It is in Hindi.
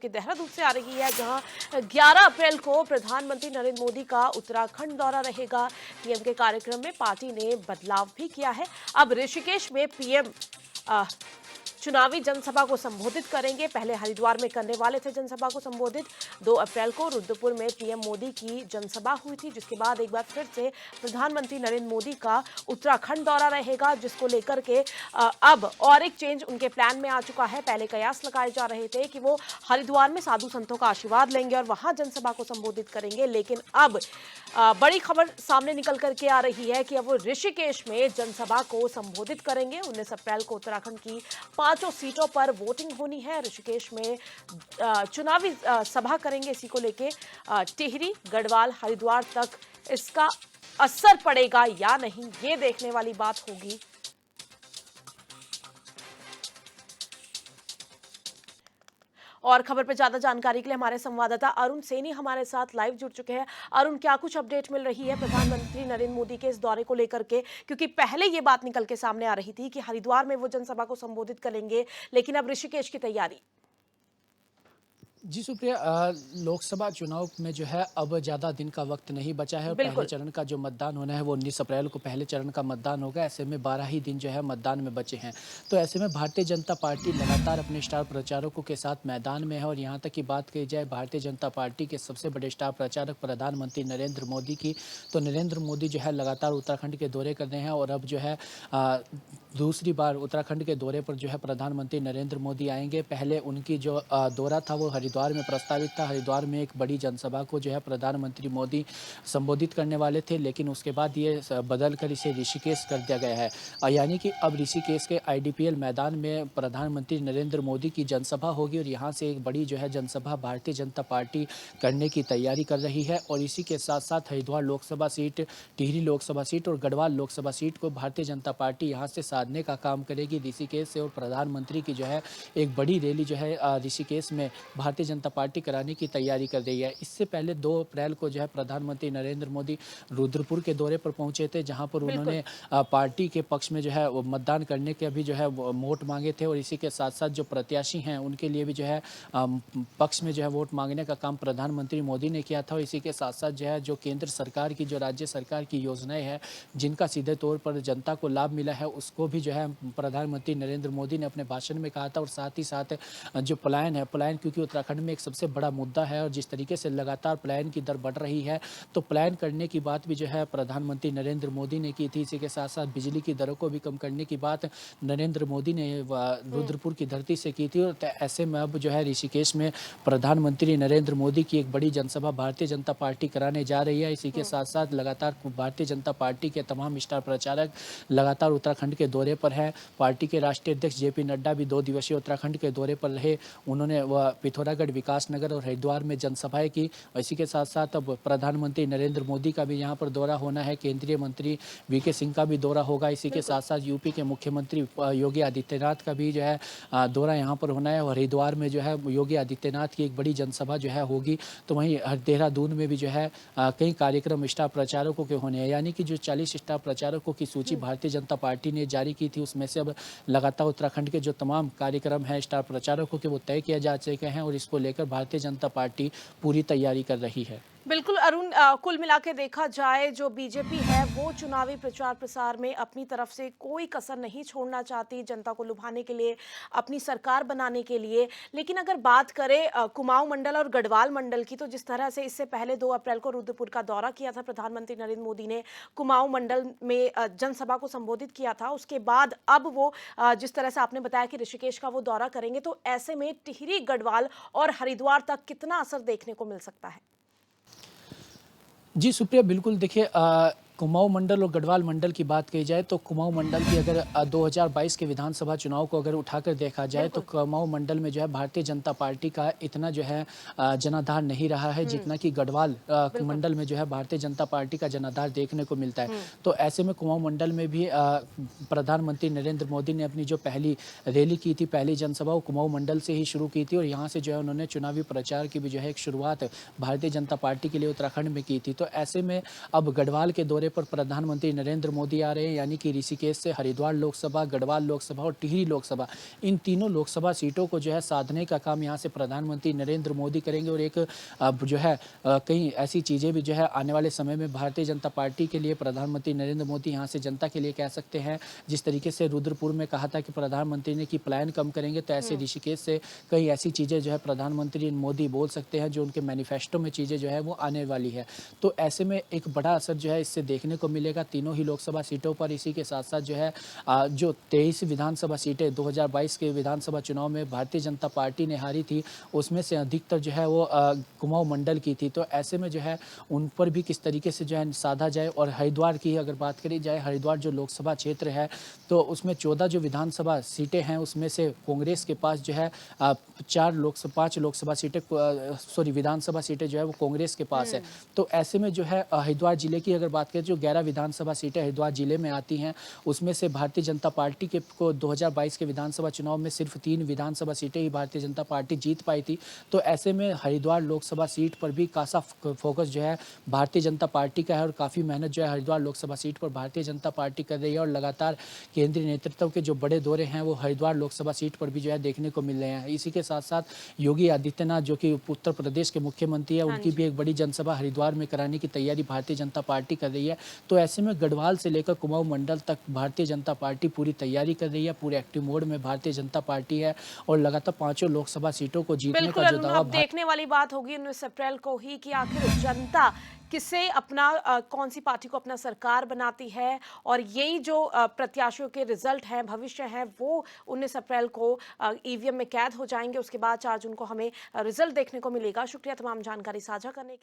कि देहरादून से आ रही है, जहां 11 अप्रैल को प्रधानमंत्री नरेंद्र मोदी का उत्तराखंड दौरा रहेगा। पीएम के कार्यक्रम में पार्टी ने बदलाव भी किया है। अब ऋषिकेश में पीएम चुनावी जनसभा को संबोधित करेंगे। पहले हरिद्वार में करने वाले थे जनसभा को संबोधित। 2 अप्रैल को रुद्रपुर में पीएम मोदी की जनसभा हुई थी, जिसके बाद एक बार फिर से प्रधानमंत्री नरेंद्र मोदी का उत्तराखंड दौरा रहेगा, जिसको लेकर के अब और एक चेंज उनके प्लान में आ चुका है। पहले कयास लगाए जा रहे थे कि वो हरिद्वार में साधु संतों का आशीर्वाद लेंगे और वहां जनसभा को संबोधित करेंगे, लेकिन अब बड़ी खबर सामने निकल करके आ रही है कि अब वो ऋषिकेश में जनसभा को संबोधित करेंगे। 19 अप्रैल को उत्तराखंड की 5 सीटों पर वोटिंग होनी है। ऋषिकेश में चुनावी सभा करेंगे। इसी को लेके टिहरी, गढ़वाल, हरिद्वार तक इसका असर पड़ेगा या नहीं, ये देखने वाली बात होगी। और खबर पर ज्यादा जानकारी के लिए हमारे संवाददाता अरुण सैनी हमारे साथ लाइव जुड़ चुके हैं। अरुण, क्या कुछ अपडेट मिल रही है प्रधानमंत्री नरेंद्र मोदी के इस दौरे को लेकर के? क्योंकि पहले ये बात निकल के सामने आ रही थी कि हरिद्वार में वो जनसभा को संबोधित करेंगे, लेकिन अब ऋषिकेश की तैयारी। जी सुप्रिया, लोकसभा चुनाव में जो है अब ज़्यादा दिन का वक्त नहीं बचा है और पहले चरण का जो मतदान होना है वो 19 अप्रैल को पहले चरण का मतदान होगा। ऐसे में 12 ही दिन जो है मतदान में बचे हैं। तो ऐसे में भारतीय जनता पार्टी लगातार अपने स्टार प्रचारकों के साथ मैदान में है। और यहाँ तक की बात की जाए भारतीय जनता पार्टी के सबसे बड़े स्टार प्रचारक प्रधानमंत्री नरेंद्र मोदी की, तो नरेंद्र मोदी जो है लगातार उत्तराखंड के दौरे कर रहे हैं। और अब जो है दूसरी बार उत्तराखंड के दौरे पर जो है प्रधानमंत्री नरेंद्र मोदी आएंगे। पहले उनकी जो दौरा था वो हरिद्वार में प्रस्तावित था। हरिद्वार में एक बड़ी जनसभा को जो है प्रधानमंत्री मोदी संबोधित करने वाले थे, लेकिन उसके बाद ये बदल कर इसे ऋषिकेश कर दिया गया है। यानी कि अब ऋषिकेश के आईडीपीएल मैदान में प्रधानमंत्री नरेंद्र मोदी की जनसभा होगी और यहाँ से एक बड़ी जो है जनसभा भारतीय जनता पार्टी करने की तैयारी कर रही है। और इसी के साथ साथ हरिद्वार लोकसभा सीट, टिहरी लोकसभा सीट और गढ़वाल लोकसभा सीट को भारतीय जनता पार्टी यहाँ से साधने का काम करेगी ऋषिकेश से। और प्रधानमंत्री की जो है एक बड़ी रैली जो है ऋषिकेश में भारतीय जनता पार्टी कराने की तैयारी कर रही है। इससे पहले 2 अप्रैल को जो है प्रधानमंत्री नरेंद्र मोदी रुद्रपुर के दौरे पर पहुंचे थे, जहां पर उन्होंने पार्टी के पक्ष में जो है मतदान करने के भी जो है वोट मांगे थे। और इसी के साथ साथ जो प्रत्याशी हैं उनके लिए भी जो है पक्ष में जो है वोट मांगने का काम प्रधानमंत्री मोदी ने किया था। और इसी के साथ साथ जो है जो केंद्र सरकार की, जो राज्य सरकार की योजनाएं हैं जिनका सीधे तौर पर जनता को लाभ मिला है, उसको भी जो है प्रधानमंत्री नरेंद्र मोदी ने अपने भाषण में कहा था। और साथ ही साथ जो पलायन है, पलायन क्योंकि उत्तराखंड में एक सबसे बड़ा मुद्दा है और जिस तरीके से लगातार पलायन की दर बढ़ रही है, तो पलायन करने की बात भी जो है प्रधानमंत्री नरेंद्र मोदी ने की थी। इसी के साथ साथ बिजली की दरों को भी कम करने की बात नरेंद्र मोदी ने रुद्रपुर की धरती से की थी। और ऐसे में अब जो है ऋषिकेश में प्रधानमंत्री नरेंद्र मोदी की एक बड़ी जनसभा भारतीय जनता पार्टी कराने जा रही है। इसी के साथ साथ लगातार भारतीय जनता पार्टी के तमाम स्टार प्रचारक लगातार उत्तराखंड के दौरे पर है। पार्टी के राष्ट्रीय अध्यक्ष जेपी नड्डा भी 2 दिवसीय उत्तराखंड के दौरे पर रहे। उन्होंने वह पिथौरागढ़, विकासनगर और हरिद्वार में जनसभाएं की। इसी के साथ साथ अब प्रधानमंत्री नरेंद्र मोदी का भी यहाँ पर दौरा होना है। केंद्रीय मंत्री वीके सिंह का भी दौरा होगा। इसी के साथ साथ यूपी के मुख्यमंत्री योगी आदित्यनाथ का भी जो है दौरा यहाँ पर होना है। और हरिद्वार में जो है योगी आदित्यनाथ की एक बड़ी जनसभा जो है होगी। तो वहीं देहरादून में भी जो है कई कार्यक्रम स्टार प्रचारकों के होने हैं। यानी कि जो 40 स्टार प्रचारकों की सूची भारतीय जनता पार्टी ने जारी की थी, उसमें से अब लगातार उत्तराखंड के जो तमाम कार्यक्रम हैं स्टार प्रचारकों के वो तय किया जा चुके हैं। और इसको लेकर भारतीय जनता पार्टी पूरी तैयारी कर रही है। बिल्कुल अरुण, कुल मिला के देखा जाए जो बीजेपी है वो चुनावी प्रचार प्रसार में अपनी तरफ से कोई कसर नहीं छोड़ना चाहती, जनता को लुभाने के लिए, अपनी सरकार बनाने के लिए। लेकिन अगर बात करें कुमाऊं मंडल और गढ़वाल मंडल की, तो जिस तरह से इससे पहले 2 अप्रैल को रुद्रपुर का दौरा किया था प्रधानमंत्री नरेंद्र मोदी ने, कुमाऊं मंडल में जनसभा को संबोधित किया था, उसके बाद अब वो जिस तरह से आपने बताया कि ऋषिकेश का वो दौरा करेंगे, तो ऐसे में टिहरी, गढ़वाल और हरिद्वार तक कितना असर देखने को मिल सकता है? जी सुप्रिया, बिल्कुल देखिए, कुमाऊं मंडल और गढ़वाल मंडल की बात की जाए तो कुमाऊं मंडल की अगर 2022 के विधानसभा चुनाव को अगर उठाकर देखा जाए तो कुमाऊं मंडल में जो है भारतीय जनता पार्टी का इतना जो है जनाधार नहीं रहा है जितना कि गढ़वाल मंडल में जो है भारतीय जनता पार्टी का जनाधार देखने को मिलता है। तो ऐसे में कुमाऊं मंडल में भी प्रधानमंत्री नरेंद्र मोदी ने अपनी जो पहली रैली की थी, पहली जनसभा, वो कुमाऊं मंडल से ही शुरू की थी। और यहाँ से जो है उन्होंने चुनावी प्रचार की भी जो है एक शुरुआत भारतीय जनता पार्टी के लिए उत्तराखंड में की थी। तो ऐसे में अब गढ़वाल के दौरे पर प्रधानमंत्री नरेंद्र मोदी आ रहे हैं, यानी कि ऋषिकेश से हरिद्वार लोकसभा, गढ़वाल लोकसभा और टिहरी लोकसभा, इन तीनों लोकसभा सीटों को जो है साधने का काम यहाँ से प्रधानमंत्री नरेंद्र मोदी करेंगे। और एक अब जो है कई ऐसी चीज़ें भी जो है आने वाले समय में भारतीय जनता पार्टी के लिए प्रधानमंत्री नरेंद्र मोदी यहाँ से जनता के लिए कह सकते हैं। जिस तरीके से रुद्रपुर में कहा था कि प्रधानमंत्री ने कि पलायन कम करेंगे, तो ऐसे ऋषिकेश से कई ऐसी चीज़ें जो है प्रधानमंत्री मोदी बोल सकते हैं जो उनके मैनिफेस्टो में चीज़ें जो है वो आने वाली है। तो ऐसे में एक बड़ा असर जो है इससे देखने को मिलेगा तीनों ही लोकसभा सीटों पर। इसी के साथ साथ जो है जो 23 विधानसभा सीटें 2022 के विधानसभा चुनाव में भारतीय जनता पार्टी ने हारी थी, उसमें से अधिकतर जो है वो कुमाऊं मंडल की थी। तो ऐसे में जो है उन पर भी किस तरीके से जो है साधा जाए। और हरिद्वार की अगर बात करी जाए, हरिद्वार जो लोकसभा क्षेत्र है तो उसमें 14 जो विधानसभा सीटें हैं उसमें से कांग्रेस के पास जो है 5 लोकसभा सीटें विधानसभा सीटें जो है वो कांग्रेस के पास है। तो ऐसे में जो है हरिद्वार जिले की अगर बात करें, जो 11 विधानसभा सीटें हरिद्वार जिले में आती हैं उसमें से भारतीय जनता पार्टी के को 2022 के विधानसभा चुनाव में सिर्फ 3 विधानसभा सीटें ही भारतीय जनता पार्टी जीत पाई थी। तो ऐसे में हरिद्वार लोकसभा सीट पर भी खासा फोकस जो है भारतीय जनता पार्टी का है और काफ़ी मेहनत जो है हरिद्वार लोकसभा सीट पर भारतीय जनता पार्टी कर रही है। और लगातार केंद्रीय नेतृत्व के जो बड़े दौरे हैं वो हरिद्वार लोकसभा सीट पर भी जो है देखने को मिल रहे हैं। इसी के साथ साथ योगी आदित्यनाथ जो कि उत्तर प्रदेश के मुख्यमंत्री है, उनकी भी एक बड़ी जनसभा हरिद्वार में कराने की तैयारी भारतीय जनता पार्टी कर रही है। तो ऐसे में गढ़वाल से लेकर कुमाऊं मंडल तक भारतीय जनता पार्टी पूरी तैयारी कर रही है, पूरे एक्टिव मोड में भारतीय जनता पार्टी है और लगातार 5 लोकसभा सीटों को जीतने बिल्कुल का जो अरुण, दावा अब देखने वाली बात होगी 19 अप्रैल को ही कि आखिर जनता किसे अपना कौन सी पार्टी को अपना सरकार बनाती है। और यही जो प्रत्याशियों के रिजल्ट हैं, भविष्य हैं, वो 19 अप्रैल को ईवीएम में कैद हो जाएंगे। उसके बाद 4 जून को हमें रिजल्ट देखने को मिलेगा। शुक्रिया तमाम जानकारी साझा करने के लिए।